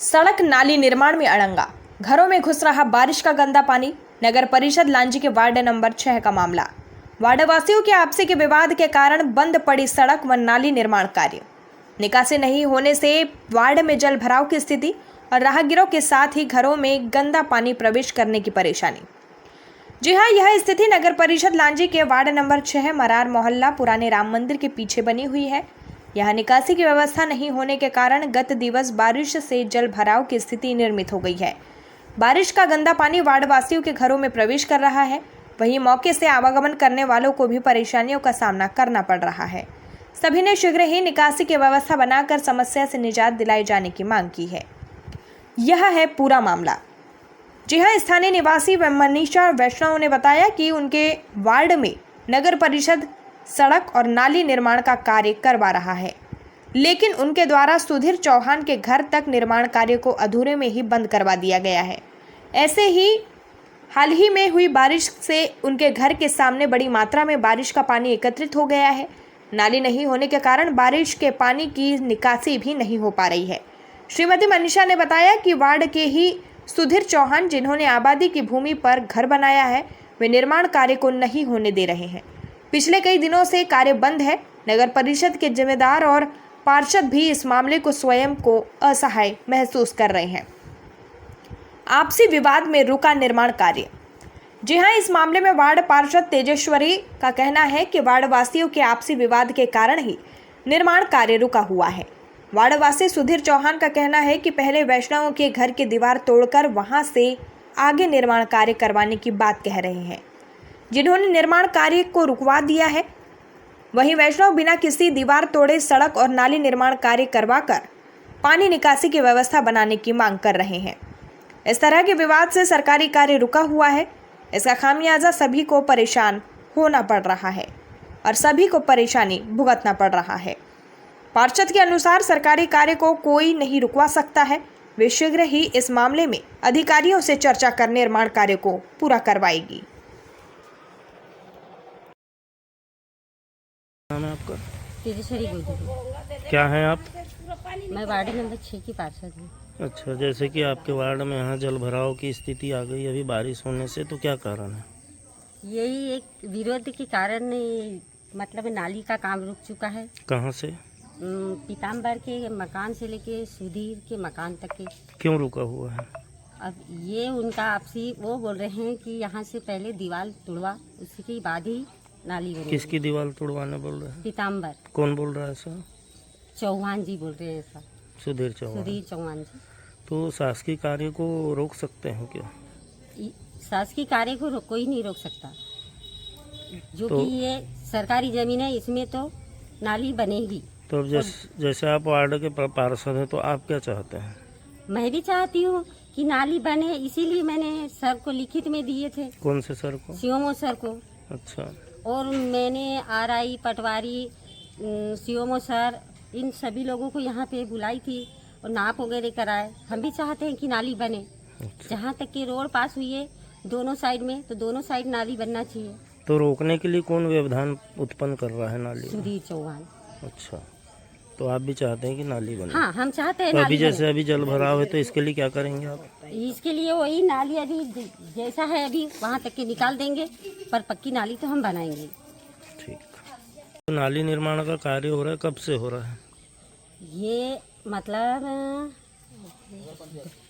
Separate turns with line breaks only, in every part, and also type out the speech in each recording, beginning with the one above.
सड़क नाली निर्माण में अड़ंगा, घरों में घुस रहा बारिश का गंदा पानी। नगर परिषद लांजी के वार्ड नंबर 6 का मामला। वार्डवासियों के आपसी के विवाद के कारण बंद पड़ी सड़क व नाली निर्माण कार्य। निकासी नहीं होने से वार्ड में जल भराव की स्थिति और राहगीरों के साथ ही घरों में गंदा पानी प्रवेश करने की परेशानी। जी हां, यह स्थिति नगर परिषद लांजी के वार्ड नंबर 6 मरार मोहल्ला पुराने राम मंदिर के पीछे बनी हुई है। यहाँ निकासी की व्यवस्था नहीं होने के कारण गत दिवस बारिश से जल भराव की स्थिति निर्मित हो गई है। बारिश का गंदा पानी वार्डवासियों के घरों में प्रवेश कर रहा है, वहीं मौके से आवागमन करने वालों को भी परेशानियों का सामना करना पड़ रहा है। सभी ने शीघ्र ही निकासी की व्यवस्था बनाकर समस्या से निजात दिलाई जाने की मांग की है। यह है पूरा मामला। जी हां, स्थानीय निवासी मनीषा वैष्णव ने बताया कि उनके वार्ड में नगर परिषद सड़क और नाली निर्माण का कार्य करवा रहा है, लेकिन उनके द्वारा सुधीर चौहान के घर तक निर्माण कार्य को अधूरे में ही बंद करवा दिया गया है। ऐसे ही हाल ही में हुई बारिश से उनके घर के सामने बड़ी मात्रा में बारिश का पानी एकत्रित हो गया है। नाली नहीं होने के कारण बारिश के पानी की निकासी भी नहीं हो पा रही है। श्रीमती मनीषा ने बताया कि वार्ड के ही सुधीर चौहान, जिन्होंने आबादी की भूमि पर घर बनाया है, वे निर्माण कार्य को नहीं होने दे रहे हैं। पिछले कई दिनों से कार्य बंद है। नगर परिषद के जिम्मेदार और पार्षद भी इस मामले को स्वयं को असहाय महसूस कर रहे हैं। आपसी विवाद में रुका निर्माण कार्य। जी हां, इस मामले में वार्ड पार्षद तेजेश्वरी का कहना है कि वार्डवासियों के आपसी विवाद के कारण ही निर्माण कार्य रुका हुआ है। वार्डवासी सुधीर चौहान का कहना है कि पहले वैष्णवों के घर की दीवार तोड़कर वहां से आगे निर्माण कार्य करवाने की बात कह रहे हैं, जिन्होंने निर्माण कार्य को रुकवा दिया है। वहीं वैष्णव बिना किसी दीवार तोड़े सड़क और नाली निर्माण कार्य करवाकर पानी निकासी की व्यवस्था बनाने की मांग कर रहे हैं। इस तरह के विवाद से सरकारी कार्य रुका हुआ है। इसका खामियाजा सभी को परेशान होना पड़ रहा है और सभी को परेशानी भुगतना पड़ रहा है। पार्षद के अनुसार सरकारी कार्य को कोई नहीं रुकवा सकता है। वे शीघ्र ही इस मामले में अधिकारियों से चर्चा कर निर्माण कार्य को पूरा करवाएगी।
नाम है आपका?
तेजेश्वरी गुजरी।
क्या है आप?
मैं वार्ड नंबर 6 की पार्षद हूँ।
अच्छा, जैसे कि आपके वार्ड में यहाँ जल भराव की स्थिति आ गई अभी बारिश होने से, तो क्या कारण है?
यही एक विरोध के कारण मतलब नाली का काम रुक चुका है।
कहाँ से?
पीताम्बर के मकान से लेके सुधीर के मकान तक के।
क्यों रुका हुआ है?
अब ये उनका आपसी वो बोल रहे हैं कि यहाँ से पहले दीवार तोड़वा, उसके बाद ही नाली बनेगी।
किसकी दीवार तोड़वाने बोल रहे हैं?
पीताम्बर।
कौन बोल रहा है सर?
चौहान जी बोल रहे हैं सर।
सुधीर चौहान।
सुधीर चौहान जी।
तो शासकीय कार्य को रोक सकते हैं क्या?
शासकीय कार्य को कोई नहीं रोक सकता। जो
तो,
कि ये सरकारी जमीन है, इसमें तो नाली बनेगी।
तो जैसे आप वार्ड के पार्षद हैं, तो आप क्या चाहते हैं?
मैं भी चाहती हूँ कि नाली बने, इसीलिए मैंने सर को लिखित में दिए थे।
कौन से सर को?
सीओमओ सर को।
अच्छा।
और मैंने आरआई, पटवारी, सीओमओ सर, इन सभी लोगों को यहाँ पे बुलाई थी और नाप वगैरह कराए। हम भी चाहते हैं कि नाली बने।
अच्छा।
जहाँ तक कि रोड पास हुई है दोनों साइड में, तो दोनों साइड नाली बनना चाहिए।
तो रोकने के लिए कौन व्यवधान उत्पन्न कर रहा है नाली?
सुधीर चौहान।
अच्छा, तो आप भी चाहते हैं कि नाली बने?
हाँ, हम चाहते हैं
तो
नाली
अभी जैसे
बने।
अभी जल भराव है, तो इसके लिए क्या करेंगे आप?
इसके लिए वही नाली अभी जैसा है अभी वहाँ तक के निकाल देंगे, पर पक्की नाली तो हम बनाएंगे।
ठीक। तो नाली निर्माण का कार्य हो रहा है, कब से हो रहा है? ये
मतलब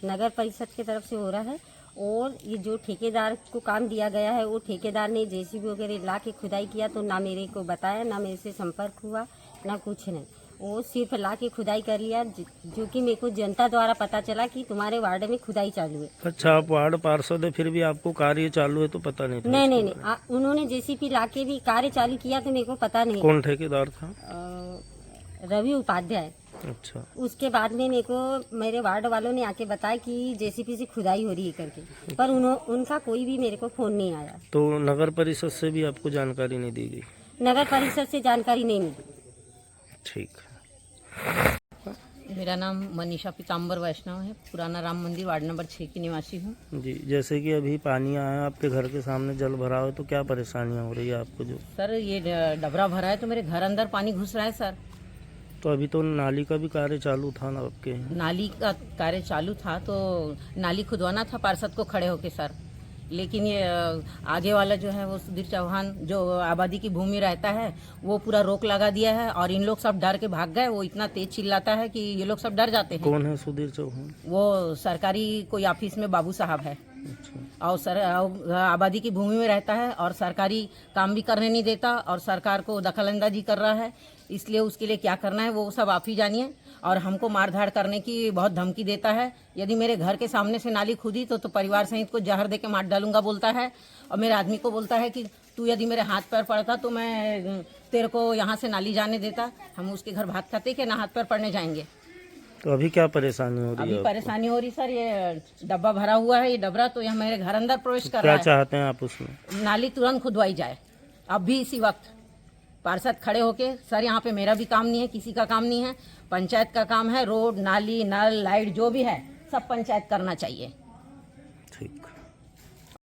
नगर परिषद की तरफ से हो रहा है। और ये जो ठेकेदार को काम दिया गया है, वो ठेकेदार ने जेसीबी वगैरह ला के खुदाई किया, तो ना मेरे को बताया, ना मेरे से संपर्क हुआ, ना कुछ नहीं। वो सिर्फ ला के खुदाई कर लिया, जो कि मेरे को जनता द्वारा पता चला कि तुम्हारे वार्ड में खुदाई चालू है।
अच्छा, आप वार्ड पार्षद है, फिर भी आपको कार्य चालू है तो पता नहीं था?
नहीं, उन्होंने जेसीबी ला के भी कार्य चालू किया, तो मेरे को पता नहीं।
कौन ठेकेदार था?
रवि उपाध्याय।
अच्छा।
उसके बाद में मेरे को मेरे वार्ड वालों ने आके बताया कि जेसीबी से खुदाई हो रही है करके, पर उनका कोई भी मेरे को फोन नहीं आया।
तो नगर परिषद से भी आपको जानकारी नहीं दी गई?
नगर परिषद से जानकारी नहीं मिली।
ठीक।
मेरा नाम मनीषा पीताम्बर वैष्णव है, पुराना राम मंदिर वार्ड नंबर 6 की निवासी हूँ।
जी, जैसे कि अभी पानी आया आपके घर के सामने, जल भरा है, तो क्या परेशानियाँ हो रही है आपको? जो
सर ये डबरा भरा है तो मेरे घर अंदर पानी घुस रहा है सर।
तो अभी तो नाली का भी कार्य चालू था ना आपके यहाँ?
नाली का कार्य चालू था तो नाली खुदवाना था पार्षद को खड़े होके सर, लेकिन ये आगे वाला जो है वो सुधीर चौहान जो आबादी की भूमि रहता है वो पूरा रोक लगा दिया है और इन लोग सब डर के भाग गए। वो इतना तेज चिल्लाता है कि ये लोग सब डर जाते हैं।
कौन है सुधीर चौहान?
वो सरकारी कोई ऑफिस में बाबू साहब है
अच्छा।
और आबादी की भूमि में रहता है और सरकारी काम भी करने नहीं देता और सरकार को दखलंदाजी कर रहा है। इसलिए उसके लिए क्या करना है वो सब आप ही जानिए। और हमको मारधाड़ करने की बहुत धमकी देता है। यदि मेरे घर के सामने से नाली खुदी तो परिवार सहित को जहर दे के मार डालूंगा बोलता है। और मेरे आदमी को बोलता है कि तू यदि मेरे हाथ पैर पड़ता तो मैं तेरे को यहाँ से नाली जाने देता। हम उसके घर भात खाते कि ना हाथ पैर पड़ने जाएंगे।
तो अभी क्या परेशानी हो रही
अभी
है?
परेशानी हो रही सर, ये डब्बा भरा हुआ है, ये डबरा तो यहाँ मेरे घर अंदर प्रवेश कर रहा
क्या
है।
चाहते हैं आप उसमें?
नाली तुरंत खुदवाई जाए अब भी इसी वक्त। पार्षद खड़े होके सर यहाँ पे मेरा भी काम नहीं है, किसी का काम नहीं है, पंचायत का काम है। रोड नाली नल लाइट जो भी है सब पंचायत करना चाहिए।
ठीक।